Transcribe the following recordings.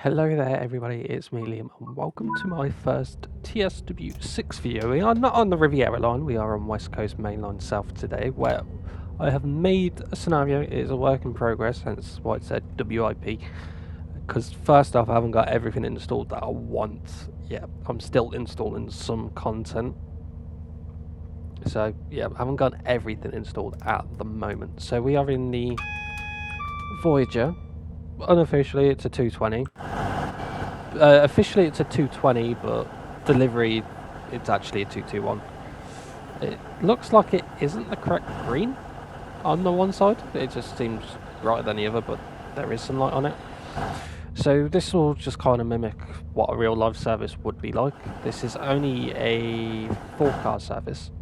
Hello there everybody, it's me Liam and welcome to my first TSW6 video. We are not on the Riviera line, we are on West Coast Main Line South today, where I have made a scenario. It is a work in progress, hence why it said WIP. Because first off, I haven't got everything installed that I want yet. I'm still installing some content. So yeah, I haven't got everything installed at the moment. So we are in the Voyager. Unofficially it's a 220. Officially it's a 220, but delivery it's actually a 221. It looks like it isn't the correct green on the one side. It just seems brighter than the other, but there is some light on it. So this will just kind of mimic what a real life service would be like. This is only a 4-car service.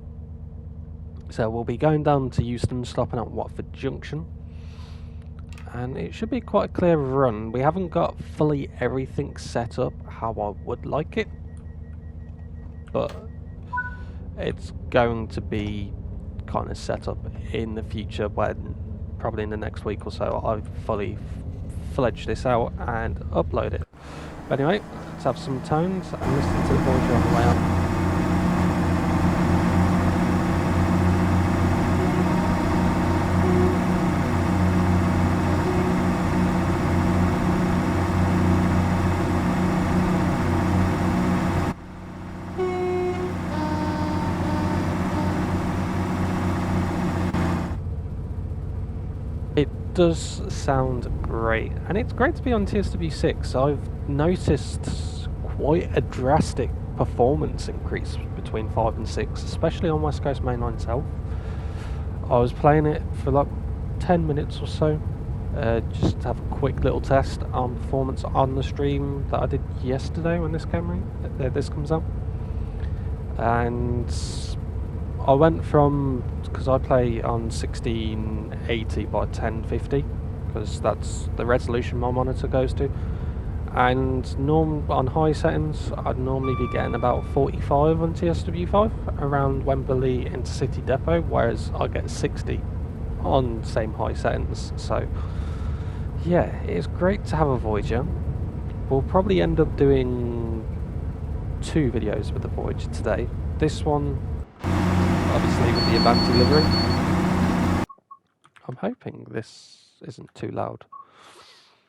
So we'll be going down to Euston, stopping at Watford Junction. And it should be quite a clear run. We haven't got fully everything set up how I would like it, but it's going to be kind of set up in the future when probably in the next week or so I've fully fledged this out and upload it. But anyway, let's have some tones and listen to the Voyager on the way up. It does sound great, and it's great to be on TSW6. I've noticed quite a drastic performance increase between 5 and 6, especially on West Coast Main Line South. I was playing it for like 10 minutes or so, just to have a quick little test on performance on the stream that I did yesterday when this comes out. And I went from, because I play on 1680 by 1050, because that's the resolution my monitor goes to, and on high settings I'd normally be getting about 45 on TSW5 around Wembley Intercity Depot, whereas I get 60 on same high settings. So yeah, it's great to have a Voyager. We'll probably end up doing 2 videos with the Voyager today. This one obviously with the advanced delivery. I'm hoping this isn't too loud.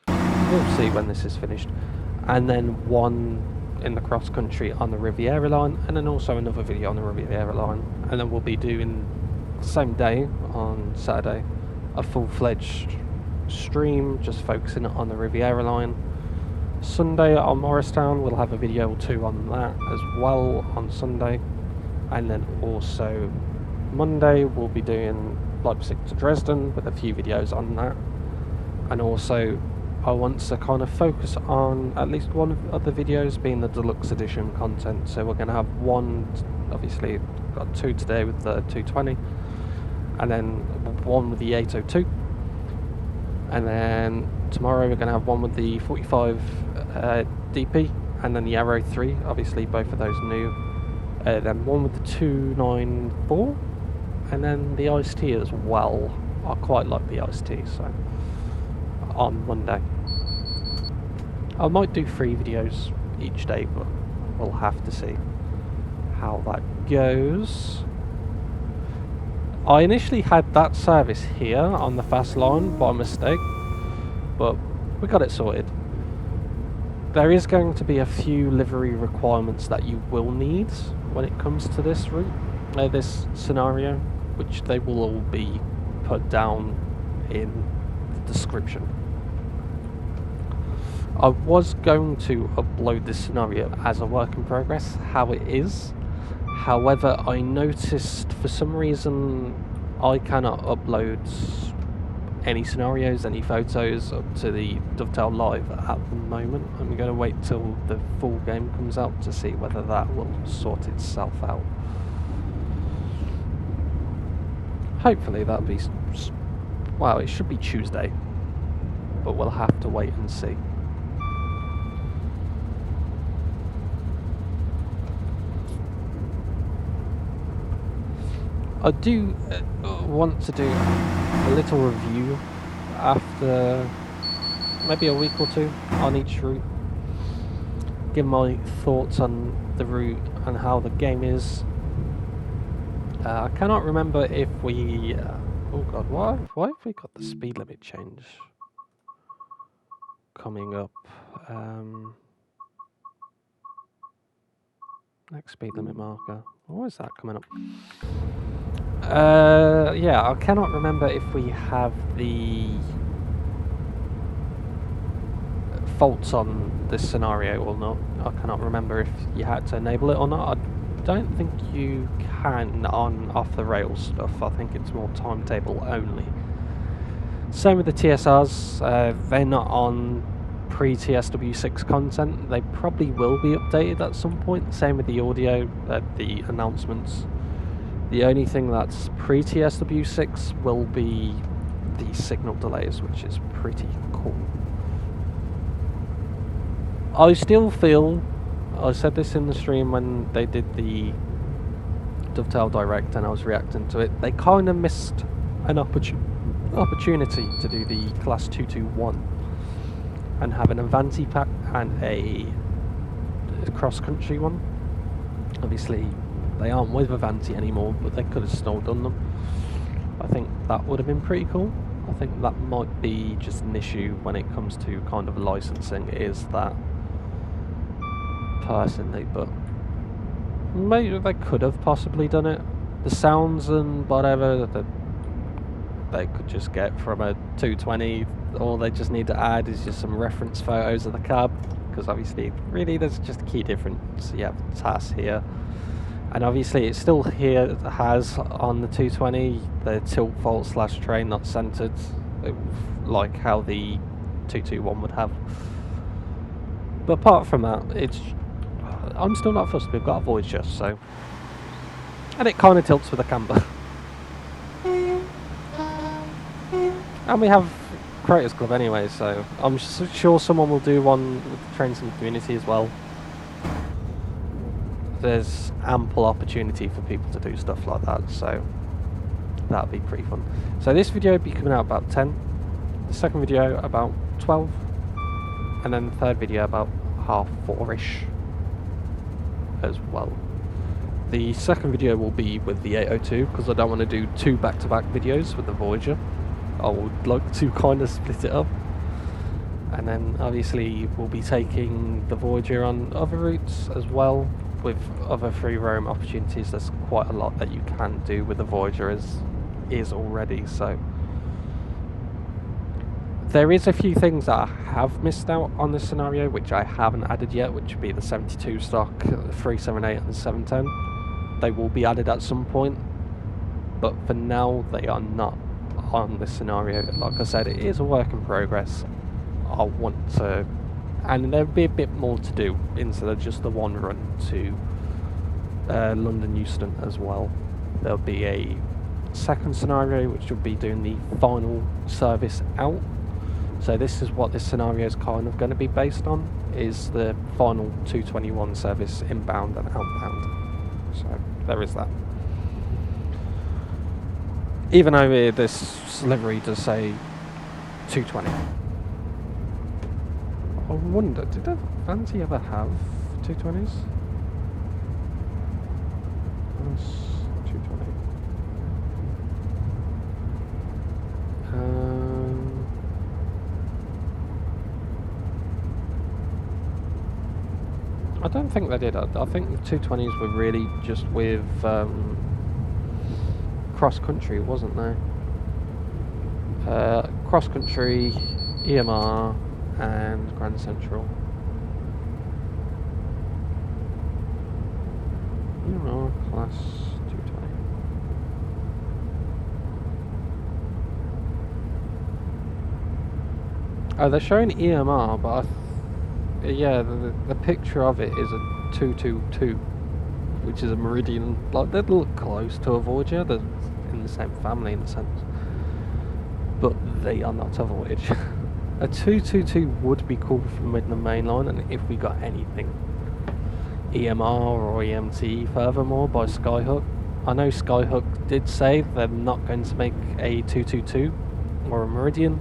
We'll see when this is finished. And then one in the cross country on the Riviera line, and then also another video on the Riviera line. And then we'll be doing the same day on Saturday a full-fledged stream just focusing on the Riviera line. Sunday on Morristown we'll have a video or 2 on that as well on Sunday. And then also Monday we'll be doing Leipzig to Dresden with a few videos on that. And also I want to kind of focus on at least one of the videos being the deluxe edition content. So we're going to have one, obviously got 2 today with the 220, and then one with the 802, and then tomorrow we're going to have one with the 45 DP, and then the Arrow 3, obviously both of those new. Then one with the 294, and then the iced tea as well. I quite like the iced tea, so on Monday. I might do 3 videos each day, but we'll have to see how that goes. I initially had that service here on the fast line by mistake, but we got it sorted. There is going to be a few livery requirements that you will need when it comes to this route, this scenario, which they will all be put down in the description. I was going to upload this scenario as a work in progress, how it is. However, I noticed for some reason I cannot upload any scenarios, any photos up to the Dovetail Live at the moment. I'm going to wait till the full game comes out to see whether that will sort itself out. Hopefully that'll be, well, it should be Tuesday, but we'll have to wait and see. I do want to do a little review after maybe a week or 2 on each route, give my thoughts on the route and how the game is. I cannot remember if we... oh god, why have we got the speed limit change coming up? Next speed limit marker. Why is that coming up? Yeah, I cannot remember if we have the faults on this scenario or not. I cannot remember if you had to enable it or not. I don't think you can on off the rails stuff. I think it's more timetable only. Same with the TSRs. They're not on pre-TSW6 content. They probably will be updated at some point. Same with the audio, the announcements. The only thing that's pre-TSW6 will be the signal delays, which is pretty cool. I still feel, I said this in the stream when they did the Dovetail Direct and I was reacting to it, they kind of missed an opportunity to do the Class 221 and have an Avanti pack and a cross-country one. Obviously, they aren't with Avanti anymore, but they could have still done them. I think that would have been pretty cool. I think that might be just an issue when it comes to kind of licensing, is that personally, but maybe they could have possibly done it. The sounds and whatever that they could just get from a 220, all they just need to add is just some reference photos of the cab, because obviously really there's just a key difference. You have TAS here, and obviously it still here has on the 220 the tilt fault / train not centered, like how the 221 would have. But apart from that, it's, I'm still not fussed. We've got a Voyager, so, and it kind of tilts with a camber. And we have Creators Club anyway, so I'm sure someone will do one with the Trains and Community as well. There's ample opportunity for people to do stuff like that, so that'll be pretty fun. So this video will be coming out about 10, the second video about 12, and then the third video about 4:30ish as well. The second video will be with the 802, because I don't want to do two back-to-back videos with the Voyager. I would like to kind of split it up, and then obviously we'll be taking the Voyager on other routes as well, with other free roam opportunities. There's quite a lot that you can do with the Voyager as is already, so there is a few things that I have missed out on this scenario which I haven't added yet, which would be the 72 stock, 378 and 710. They will be added at some point, but for now they are not on this scenario. Like I said, it is a work in progress. I want to, and there'll be a bit more to do instead of just the one run to London Euston as well. There'll be a second scenario which will be doing the final service out. So this is what this scenario is kind of going to be based on, is the final 221 service inbound and outbound. So there is that. Even though this livery does say 220. I wonder, did Avanti ever have 220s? That's 220. I don't think they did. I think the 220s were really just with cross country, wasn't there? Cross country, EMR, and Grand Central. EMR class 220. Oh, they're showing EMR, but yeah, the picture of it is a 222, which is a Meridian. Like, they look close to a Voyager. They're in the same family in a sense, but they are not a Voyager. A 222 would be cool from the main line, and if we got anything EMR or EMT furthermore by Skyhook. I know Skyhook did say they're not going to make a 222 or a Meridian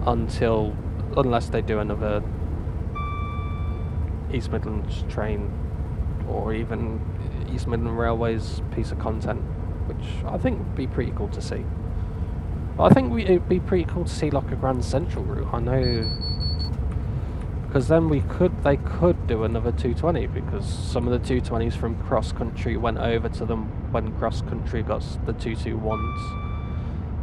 unless they do another East Midlands train or even East Midland Railway's piece of content, which I think would be pretty cool to see. But I think it'd be pretty cool to see like a Grand Central route. I know, because then they could do another 220, because some of the 220s from cross country went over to them when cross country got the 221s.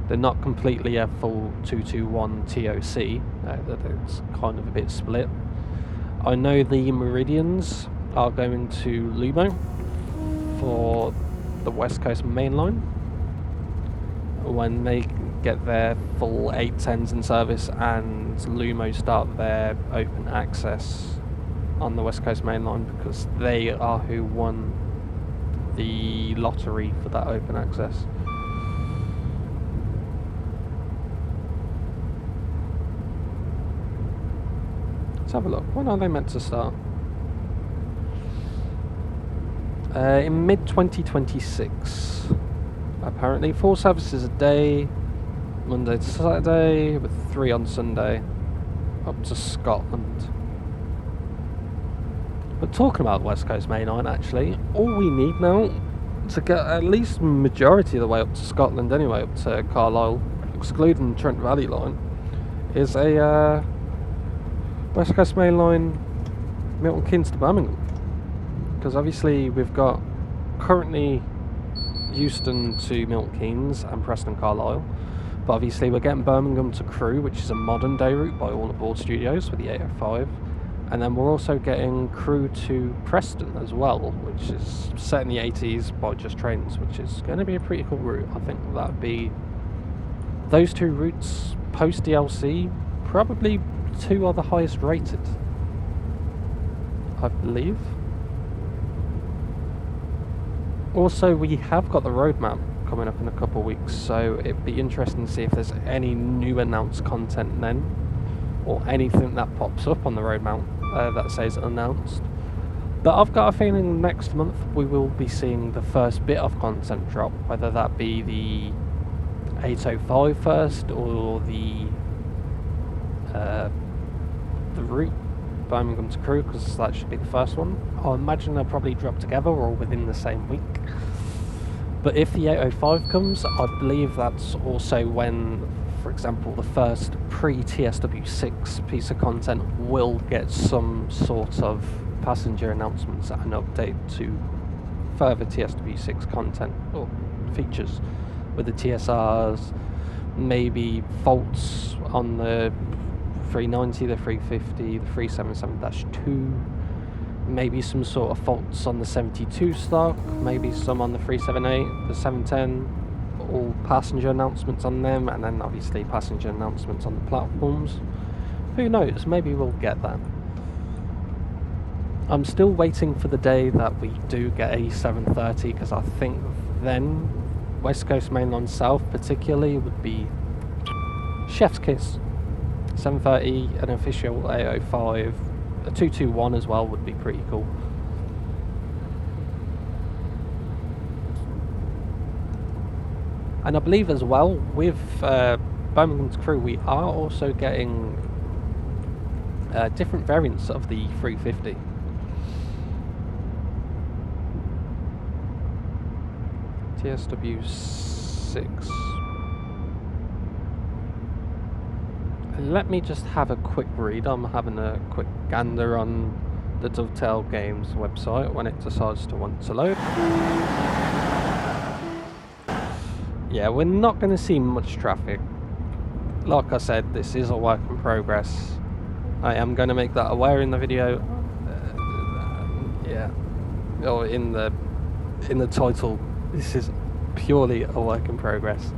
They're not completely a full 221 TOC. It's kind of a bit split. I know the Meridians are going to Lumo for the West Coast Main Line when they get their full 810s in service, and Lumo start their open access on the West Coast Main Line, because they are who won the lottery for that open access. Let's have a look. When are they meant to start? In mid-2026. Apparently 4 services a day, Monday to Saturday, with 3 on Sunday, up to Scotland. But talking about West Coast Main Line, actually, all we need now to get at least majority of the way up to Scotland anyway, up to Carlisle, excluding the Trent Valley line, is a West Coast Main Line, Milton Keynes to Birmingham. Because obviously we've got currently Euston to Milton Keynes and Preston Carlisle, but obviously we're getting Birmingham to Crewe, which is a modern day route by All Aboard Studios with the 805, and then we're also getting Crewe to Preston as well, which is set in the 80s by Just Trains, which is going to be a pretty cool route. I think that'd be, those 2 routes post DLC, probably 2 are the highest rated, I believe. Also, we have got the roadmap coming up in a couple of weeks, so it'd be interesting to see if there's any new announced content then, or anything that pops up on the roadmap that says announced. But I've got a feeling next month we will be seeing the first bit of content drop, whether that be the 805 first, or the route Birmingham to Crewe, because that should be the first one. I imagine they'll probably drop together or within the same week. But if the 805 comes, I believe that's also when, for example, the first pre-TSW6 piece of content will get some sort of passenger announcements and update to further TSW6 content or features with the TSRs, maybe faults on the 390, the 350, the 377-2, maybe some sort of faults on the 72 stock, maybe some on the 378, the 710, all passenger announcements on them, and then obviously passenger announcements on the platforms. Who knows, maybe we'll get that. I'm still waiting for the day that we do get a 730, because I think then West Coast Main Line South particularly would be chef's kiss. 730, an official 805, a 221 as well would be pretty cool. And I believe as well with Birmingham to Crewe, we are also getting different variants of the 350. TSW6. Let me just have a quick read. I'm having a quick gander on the Dovetail Games website when it decides to want to load. Yeah, we're not going to see much traffic. Like I said, this is a work in progress. I am going to make that aware in the video. Yeah, or in the title. This is purely a work in progress.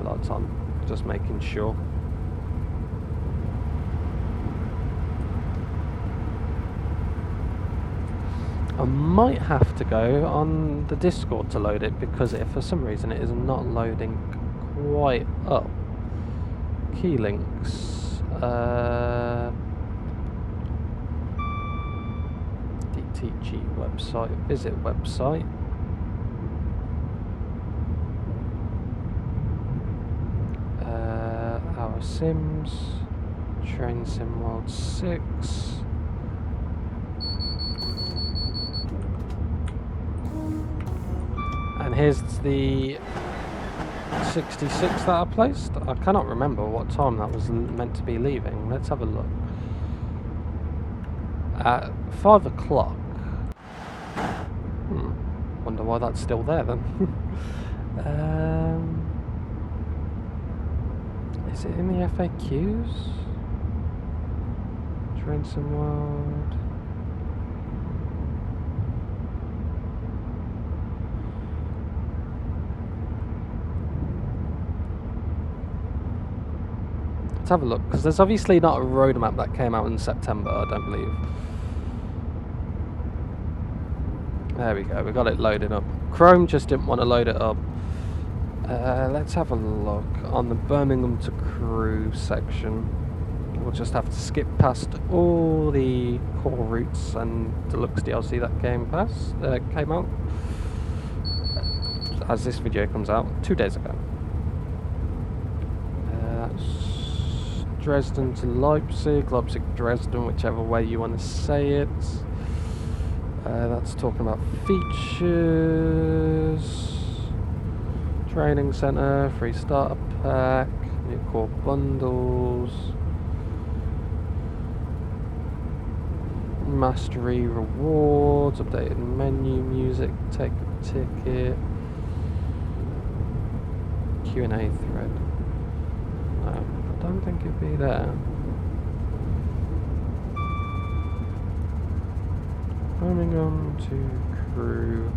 Lights on, just making sure. I might have to go on the Discord to load it, because for some reason it is not loading quite up. Key links. DTG website, visit website. Tower Sims, Train Sim World 6. And here's the 66 that I placed. I cannot remember what time that was meant to be leaving. Let's have a look. At 5 o'clock. Wonder why that's still there then. Is it in the FAQs? Train Sim World. Let's have a look, because there's obviously not a roadmap that came out in September, I don't believe. There we go, we got it loaded up. Chrome just didn't want to load it up. Let's have a look on the Birmingham to Crewe section. We'll just have to skip past all the core routes and deluxe DLC that came out as this video comes out 2 days ago. That's Dresden to Leipzig, Leipzig Dresden, whichever way you want to say it. That's talking about features. Training Centre, free starter pack, new core bundles, mastery rewards, updated menu, music, take a ticket, Q&A thread. No, I don't think it'd be there. Birmingham to Crewe,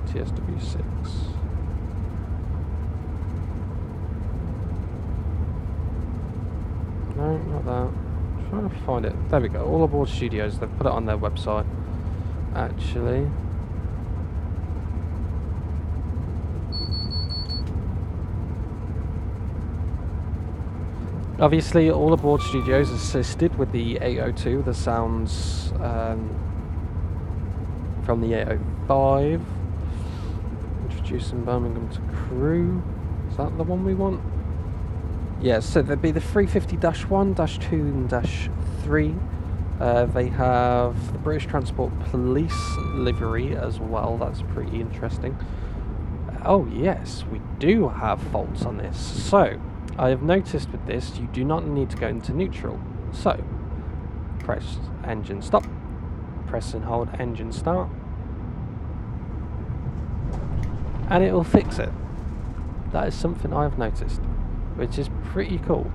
TSW6. No, not that. I'm trying to find it. There we go. All Aboard Studios. They've put it on their website. Actually. Obviously, All Aboard Studios assisted with the 802, the sounds from the 805. Introducing Birmingham to Crewe. Is that the one we want? Yeah, so there'd be the 350-1, -2 and -3. They have the British Transport Police livery as well. That's pretty interesting. Oh yes, we do have faults on this. So, I have noticed with this, you do not need to go into neutral. So, press engine stop. Press and hold engine start. And it will fix it. That is something I have noticed, which is pretty cool.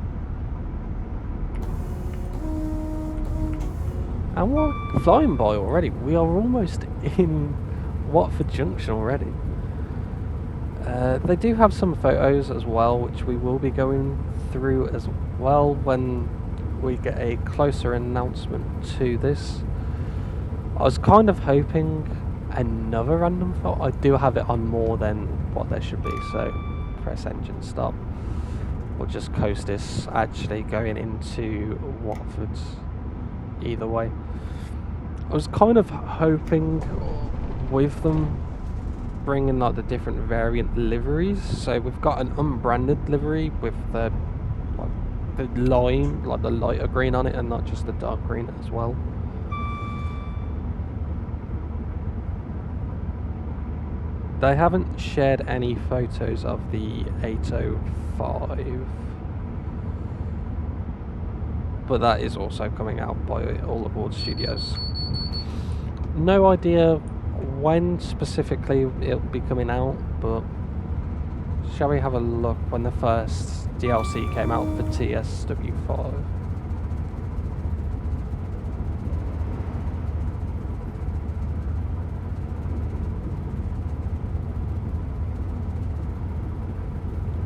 And we're flying by already. We are almost in Watford Junction already. They do have some photos as well, which we will be going through as well when we get a closer announcement to this. I was kind of hoping another random photo. I do have it on more than what there should be, so press engine stop. We'll just coast this, actually going into Watford either way. I was kind of hoping with them bringing like the different variant liveries. So we've got an unbranded livery with the lime, like the lighter green on it, and not just the dark green as well. They haven't shared any photos of the 805, but that is also coming out by All Aboard Studios. No idea when specifically it'll be coming out, but shall we have a look when the first DLC came out for TSW5?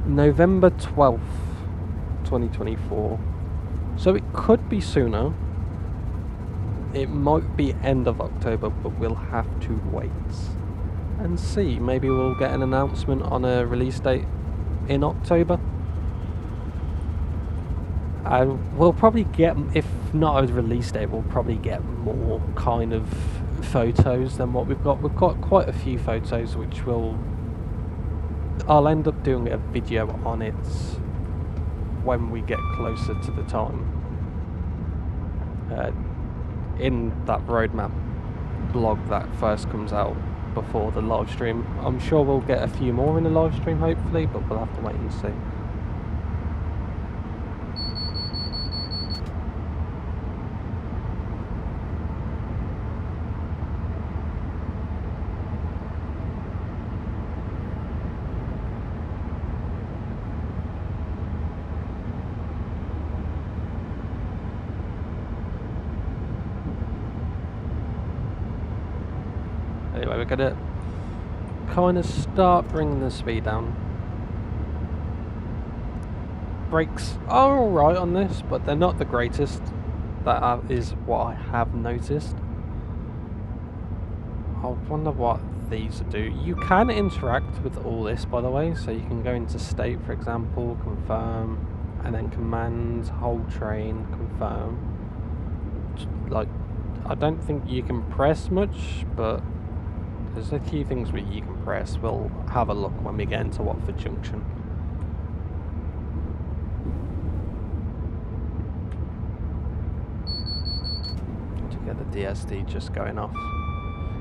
November 12th, 2024. So it could be sooner. It might be end of October, but we'll have to wait and see. Maybe we'll get an announcement on a release date in October. And we'll probably get, if not a release date, we'll probably get more kind of photos than what we've got. We've got quite a few photos, which I'll end up doing a video on it when we get closer to the time. In that roadmap blog that first comes out before the live stream. I'm sure we'll get a few more in the live stream hopefully, but we'll have to wait and see. Anyway, we're gonna kind of start bringing the speed down. Brakes are alright on this, but they're not the greatest. That is what I have noticed. I wonder what these do. You can interact with all this, by the way, so you can go into state, for example, confirm, and then command, hold train, confirm. Like, I don't think you can press much, but there's a few things where you can press. We'll have a look when we get into Watford Junction. To get the DSD just going off.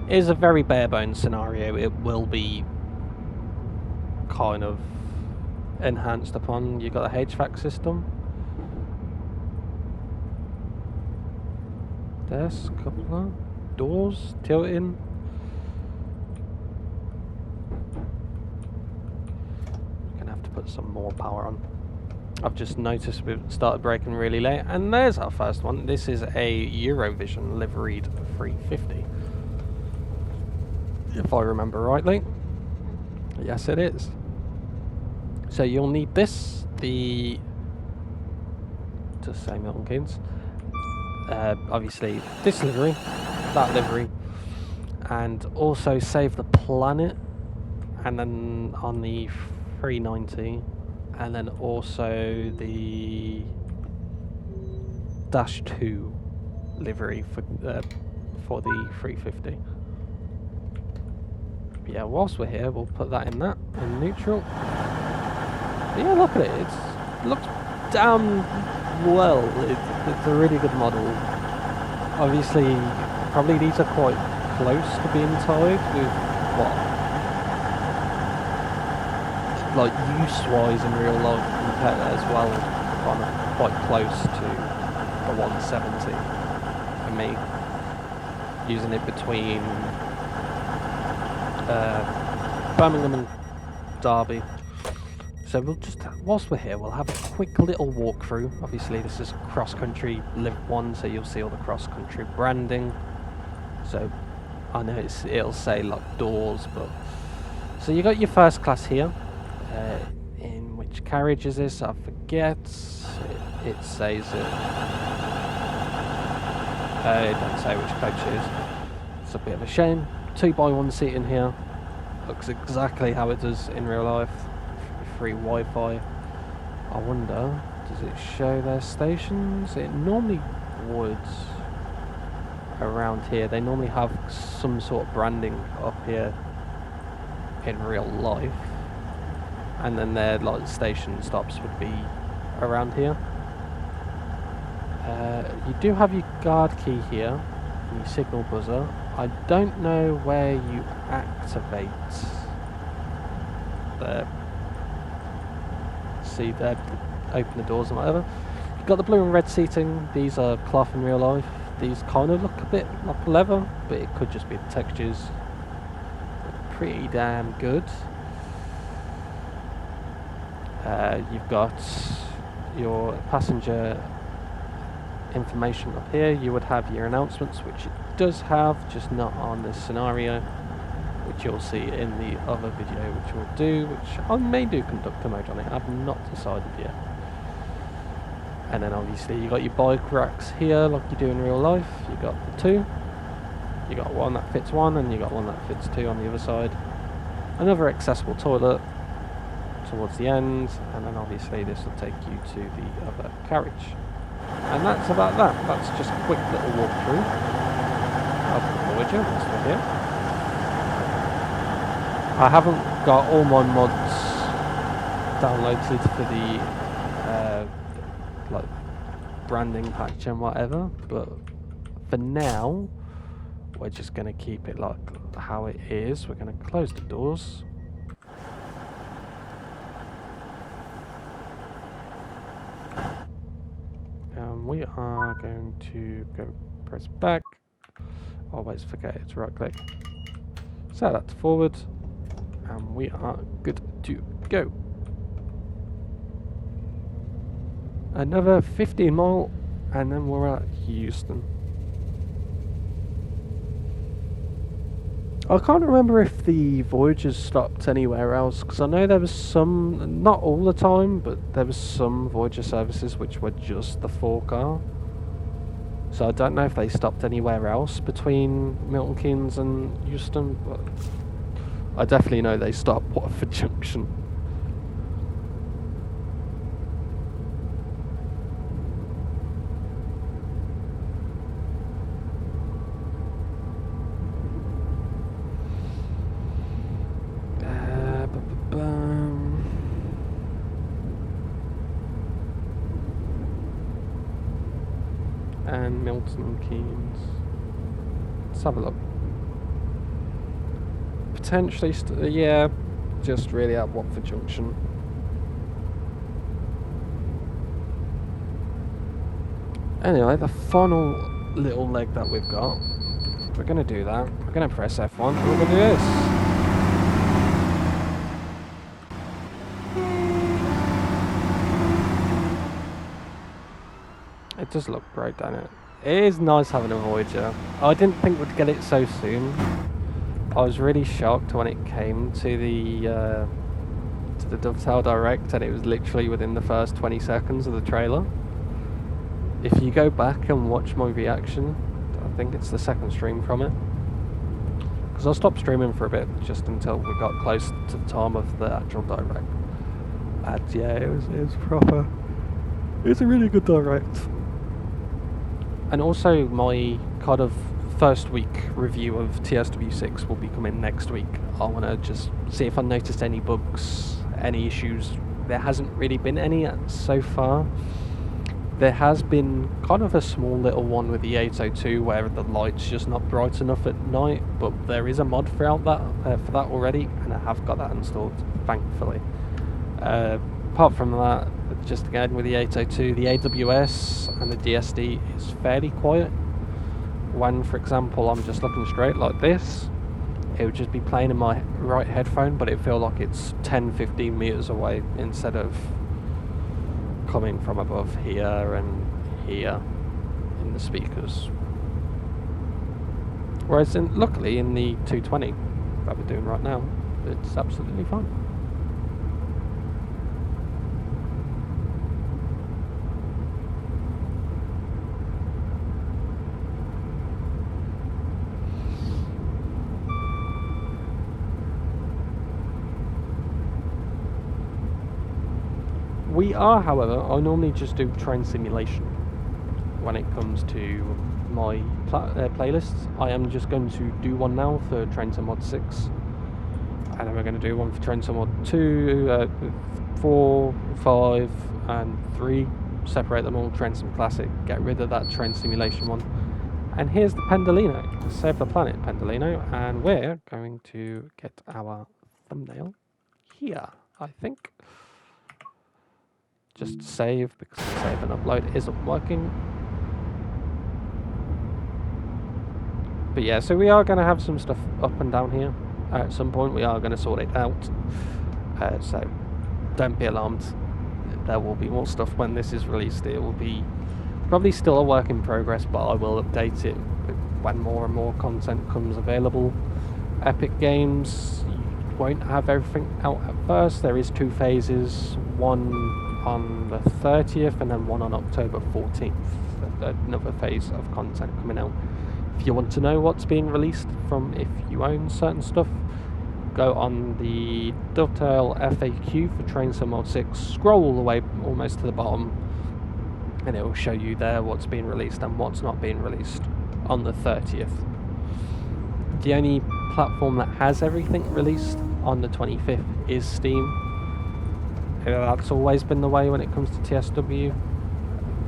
It is a very bare bones scenario. It will be kind of enhanced upon. You've got a HVAC system. There's a couple of doors tilting. Put some more power on. I've just noticed we've started braking really late, and there's our first one. This is a Eurovision liveried 350, if I remember rightly. Yes, it is. So you'll need this, the just say Milton Keynes, obviously this livery, that livery, and also Save the Planet, and then on the 390, and then also the -2 livery for the 350. Yeah, whilst we're here, we'll put that in neutral. But yeah, look at it. It looks damn well. It's a really good model. Obviously, probably these are quite close to being tied with what, like use-wise in real life as well, kind of quite close to the 170 for me, using it between Birmingham and Derby. So we'll just, whilst we're here, we'll have a quick little walkthrough. Obviously this is cross-country Live 1, so you'll see all the cross-country branding. So I know it'll say like doors, but so you got your first class here. In which carriage is this? I forget. It says it. It doesn't say which coach it is. It's a bit of a shame. 2x1 seat in here. Looks exactly how it does in real life. Free Wi-Fi. I wonder, does it show their stations? It normally would. Around here, they normally have some sort of branding up here in real life. And then their like station stops would be around here. You do have your guard key here, and your signal buzzer. I don't know where you activate the open the doors and whatever. You've got the blue and red seating. These are cloth in real life. These kind of look a bit like leather, but it could just be the textures. They're pretty damn good. You've got your passenger information up here. You would have your announcements, which it does have, just not on this scenario, which you'll see in the other video, which we'll do, which I may do conductor mode on it. I've not decided yet. And then obviously you got your bike racks here, like you do in real life. You got the two. You got one that fits one, and you got one that fits two on the other side. Another accessible toilet towards the end, and then obviously this will take you to the other carriage. And that's about that. That's just a quick little walkthrough of the Voyager. That's what here. I haven't got all my mods downloaded for the like branding patch and whatever, but for now we're just going to keep it like how it is. We're going to close the doors. We are going to go press back. Always forget it to right click. Set that to forward, and we are good to go. Another 15 mile, and then we're at Houston. I can't remember if the Voyager stopped anywhere else, because I know there was some, not all the time, but there was some Voyager services which were just the 4-car. So I don't know if they stopped anywhere else between Milton Keynes and Euston, but I definitely know they stopped Watford Junction. And Milton Keynes. Let's have a look. Potentially, yeah, just really at Watford Junction. Anyway, the final little leg that we've got, we're going to do that. We're going to press F1 and we're going to do this. It does look great, doesn't it? It is nice having a Voyager. I didn't think we'd get it so soon. I was really shocked when it came to the Dovetail Direct, and it was literally within the first 20 seconds of the trailer. If you go back and watch my reaction, I think it's the second stream from it, because I stopped streaming for a bit just until we got close to the time of the actual Direct. And yeah, it was proper. It's a really good Direct. And also my kind of first week review of TSW6 will be coming next week. I want to just see if I noticed any bugs, any issues. There hasn't really been any so far. There has been kind of a small little one with the 802 where the light's just not bright enough at night, but there is a mod for that already, and I have got that installed, thankfully. Apart from that, just again with the 802, the AWS and the DSD is fairly quiet. When, for example, I'm just looking straight like this, it would just be playing in my right headphone, but it feel like it's 10-15 meters away instead of coming from above here and here in the speakers. Whereas luckily in the 220 that we're doing right now, it's absolutely fine. We are, however, I normally just do train simulation when it comes to my playlists. I am just going to do one now for Train Sim Mod 6, and then we're going to do one for Train Sim Mod 2, 4, 5 and 3, separate them all, Train Sim Classic, get rid of that train simulation one. And here's the Pendolino, Save the Planet Pendolino, and we're going to get our thumbnail here, I think. Just save, because the save and upload isn't working. But yeah, so we are going to have some stuff up and down here. At some point we are going to sort it out. So don't be alarmed. There will be more stuff when this is released. It will be probably still a work in progress, but I will update it when more and more content comes available. Epic Games, you won't have everything out at first. There is 2 phases, one on the 30th and then one on October 14th. Another phase of content coming out. If you want to know what's being released from if you own certain stuff, go on the Dovetail FAQ for Train Sim Mod 6, scroll all the way almost to the bottom, and it will show you there what's being released and what's not being released on the 30th. The only platform that has everything released on the 25th is Steam. That's always been the way when it comes to TSW.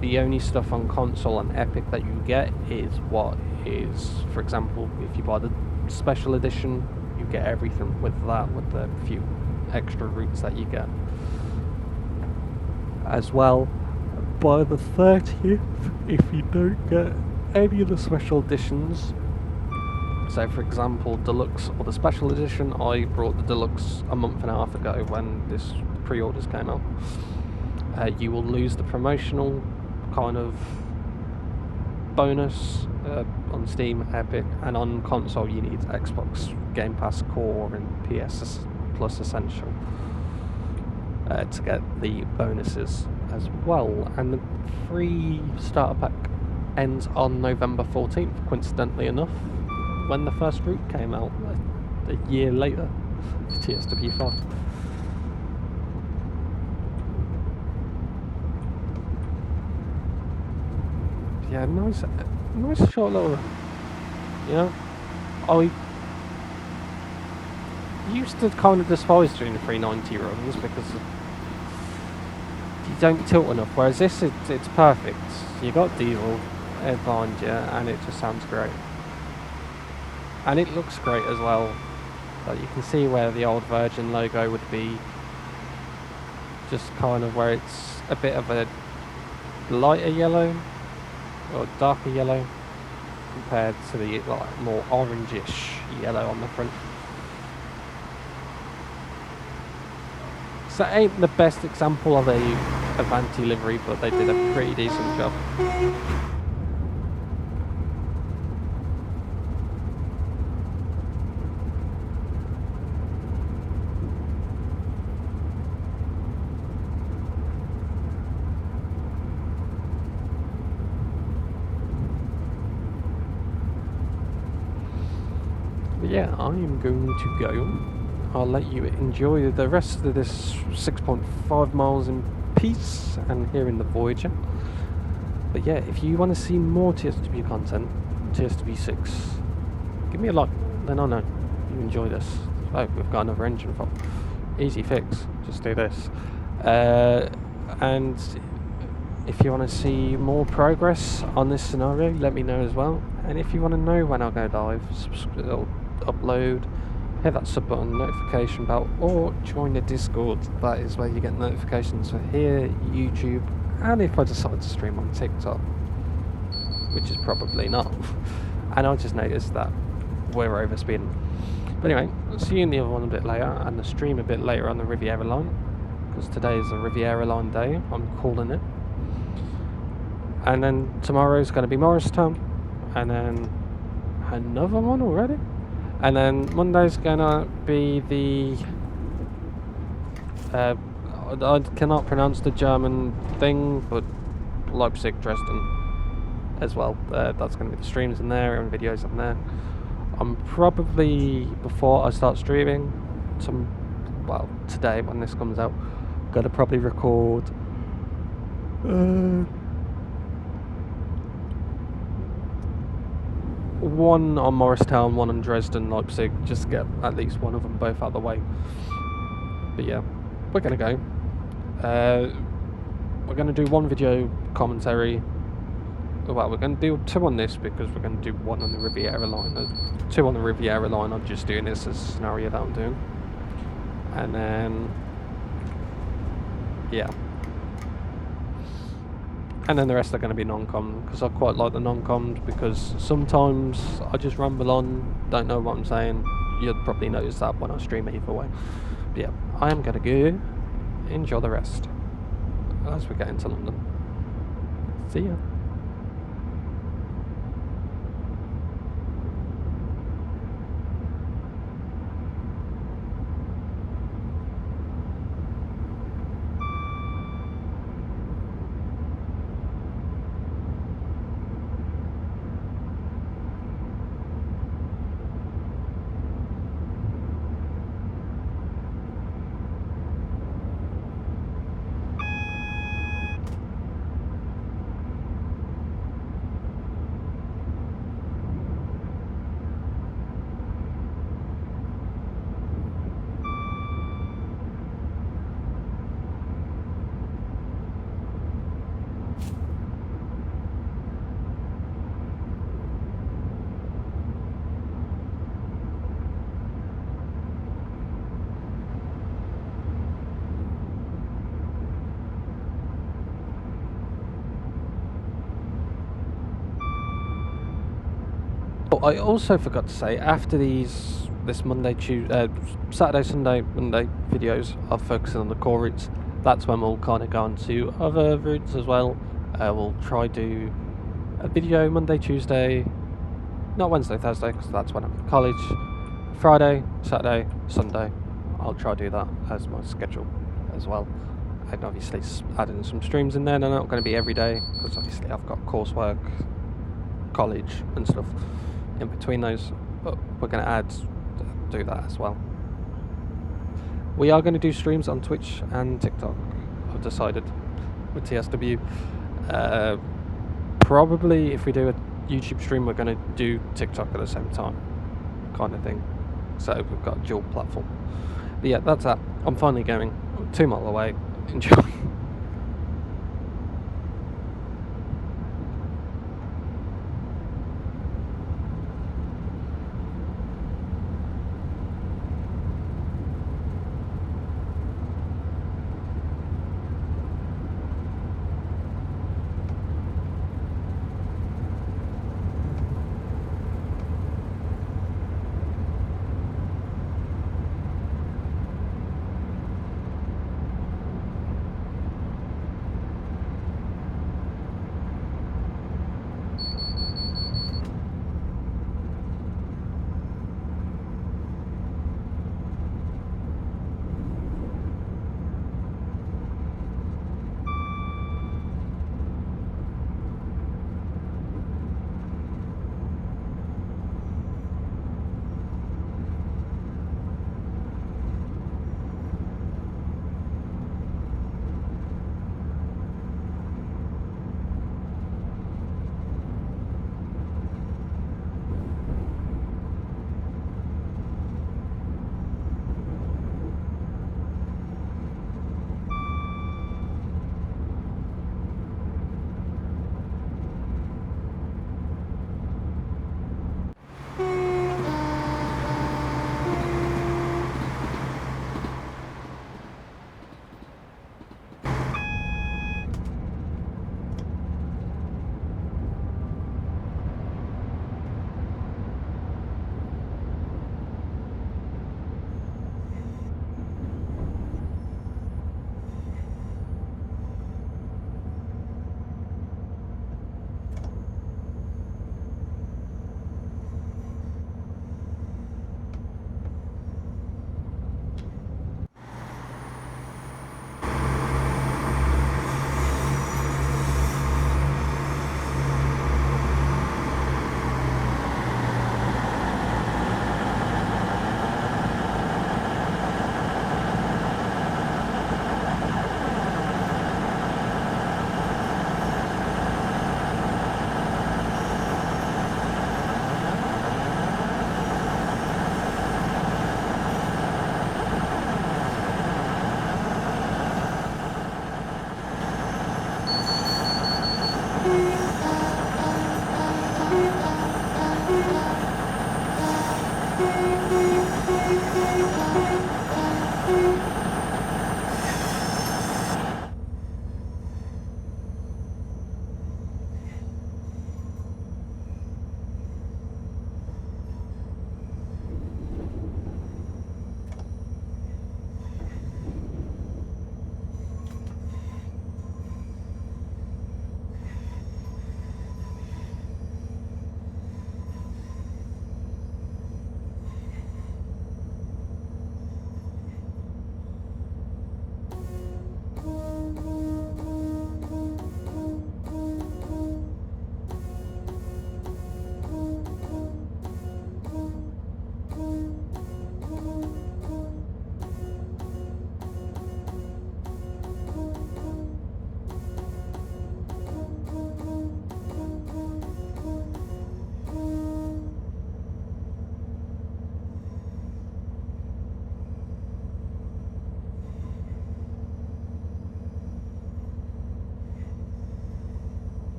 The only stuff on console and Epic that you get is what is, for example, if you buy the special edition, you get everything with that, with the few extra routes that you get. As well, by the 30th, if you don't get any of the special editions, so for example, Deluxe or the special edition, I brought the Deluxe a month and a half ago when this pre-orders came out. You will lose the promotional kind of bonus on Steam, Epic, and on console you need Xbox Game Pass Core and PS Plus Essential to get the bonuses as well. And the free starter pack ends on November 14th, coincidentally enough, when the first route came out a year later for TSW5. Yeah, nice short little, you know, I used to kind of despise doing the 390 runs because you don't tilt enough, whereas this, it's perfect. You got diesel behind you and it just sounds great. And it looks great as well. Like, you can see where the old Virgin logo would be, just kind of where it's a bit of a lighter yellow or darker yellow compared to the like more orangish yellow on the front. So it ain't the best example of a Avanti livery, but they did a pretty decent job. Yeah, I am going to go. I'll let you enjoy the rest of this 6.5 miles in peace and here in the Voyager. But yeah, if you want to see more TSW content, TSW6, give me a like, then I know you enjoy this. Oh, we've got another engine fault. Easy fix, just do this. And if you want to see more progress on this scenario, let me know as well. And if you want to know when I'll go live, upload, hit that sub button, notification bell, or join the Discord. That is where you get notifications for here, YouTube, and if I decide to stream on TikTok, which is probably not. And I just noticed that we're overspeeding. But anyway, I'll see you in the other one a bit later, and the stream a bit later on the Riviera line, because today is the Riviera line day, I'm calling it. And then tomorrow's going to be Morristown, and then another one already. And then Monday's gonna be the I cannot pronounce the German thing, but Leipzig, Dresden as well. That's gonna be the streams in there and videos in there. I'm probably, before I start streaming, today when this comes out, gonna probably record one on Morristown, one on Dresden, Leipzig, just to get at least one of them both out of the way. But yeah, we're gonna go. We're gonna do one video commentary. Well, we're gonna do two on this because we're gonna do one on the Riviera line. Two on the Riviera line. I'm just doing this as a scenario that I'm doing. And then, yeah. And then the rest are going to be non-com, because I quite like the non-coms, because sometimes I just ramble on, don't know what I'm saying. You'll probably notice that when I stream either way. But yeah, I am going to go enjoy the rest as we get into London. See ya. But I also forgot to say, after this Monday, Saturday, Sunday, Monday videos of focusing on the core routes, that's when we'll kind of go on to other routes as well. We'll try do a video Monday, Tuesday, not Wednesday, Thursday, because that's when I'm at college. Friday, Saturday, Sunday, I'll try to do that as my schedule as well. And obviously adding some streams in there. They're not going to be every day, because obviously I've got coursework, college and stuff in between those, but we're going to do that as well. We are going to do streams on Twitch and TikTok, I've decided, with TSW. Probably if we do a YouTube stream, we're going to do TikTok at the same time, kind of thing. So we've got a dual platform. But yeah, that's that. I'm finally going 2 miles away. Enjoy.